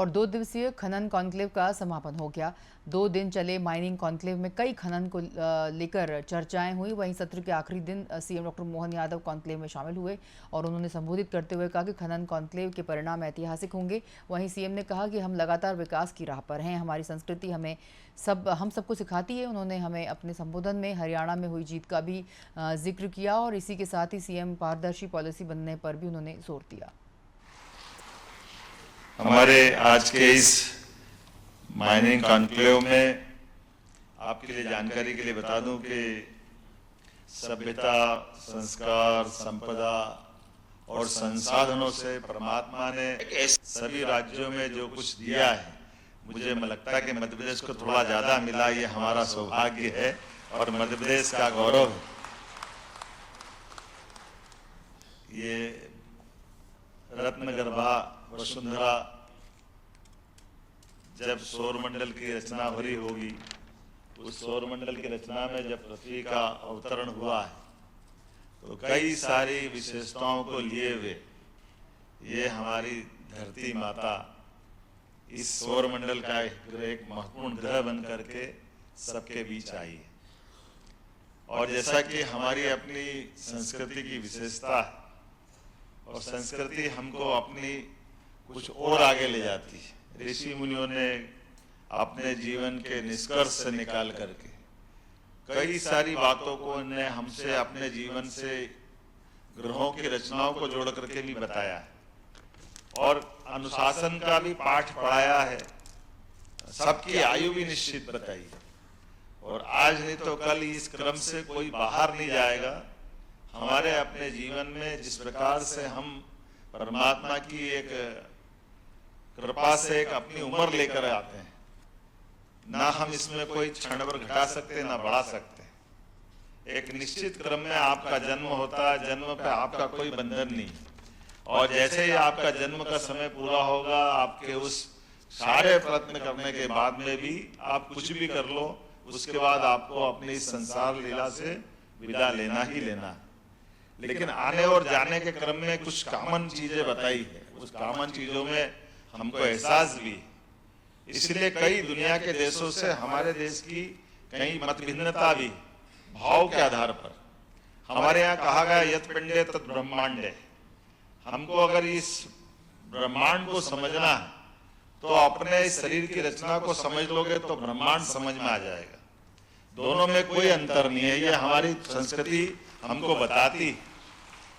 और 2 दिवसीय खनन कॉन्क्लेव का समापन हो गया। 2 दिन चले माइनिंग कॉन्क्लेव में कई खनन को लेकर चर्चाएं हुई। वहीं सत्र के आखिरी दिन CM doctor Mohan Yadav conclave में शामिल हुए और उन्होंने संबोधित करते हुए कहा कि खनन कॉन्क्लेव के परिणाम ऐतिहासिक होंगे। वहीं सीएम ने कहा कि हम लगातार विकास की राह पर हैं, हमारी संस्कृति हम सबको सिखाती है। उन्होंने हमें अपने संबोधन में हरियाणा में हुई जीत का भी जिक्र किया और इसी के साथ ही सीएम पारदर्शी पॉलिसी बनने पर भी उन्होंने जोर दिया। हमारे आज के इस माइनिंग कॉन्क्लेव में आपके लिए जानकारी के लिए बता दूं कि सभ्यता, संस्कार, संपदा और संसाधनों से परमात्मा ने सभी राज्यों में जो कुछ दिया है, मुझे लगता है कि मध्य प्रदेश को थोड़ा ज्यादा मिला। ये हमारा सौभाग्य है और मध्य प्रदेश का गौरव है। ये रत्नगर्भा वसुंधरा जब सौरमंडल की रचना हो रही होगी, उस सौरमंडल की रचना में जब पृथ्वी का अवतरण हुआ है तो कई सारी विशेषताओं को लिए हुए ये हमारी धरती माता इस सौरमंडल का एक महत्वपूर्ण ग्रह बन करके सबके बीच आई है। और जैसा कि हमारी अपनी संस्कृति की विशेषता है और संस्कृति हमको अपनी कुछ और आगे ले जाती है। ऋषि मुनियों ने अपने जीवन के निष्कर्ष से निकाल करके कई सारी बातों को ने हमसे अपने जीवन से ग्रहों की रचनाओं को जोड़ करके भी बताया है और अनुशासन का भी पाठ पढ़ाया है। सबकी आयु भी निश्चित बताई है और आज नहीं तो कल इस क्रम से कोई बाहर नहीं जाएगा। हमारे अपने जीवन में जिस प्रकार से हम परमात्मा की एक कृपा से एक अपनी उम्र लेकर आते हैं, ना हम इसमें कोई क्षण भर घटा सकते ना बढ़ा सकते। एक निश्चित क्रम में आपका जन्म होता है, जन्म पे आपका कोई बंधन नहीं और जैसे ही आपका जन्म का समय पूरा होगा, आपके उस सारे प्रयत्न करने के बाद में भी आप कुछ भी कर लो, उसके बाद आपको अपनी संसार लीला से विदा लेना ही लेना है। लेकिन आने और जाने के क्रम में कुछ कॉमन चीजें बताई है, उस कॉमन चीजों में हमको एहसास भी, इसलिए कई दुनिया के देशों से हमारे देश की कई मत भिन्नता भी भाव के आधार पर। हमारे यहाँ कहा गया यत पिंडे तत् ब्रह्मांडे। हमको अगर इस ब्रह्मांड को समझना है तो अपने शरीर की रचना को समझ लोगे तो ब्रह्मांड समझ में आ जाएगा। दोनों में कोई अंतर नहीं है। ये हमारी संस्कृति हमको बताती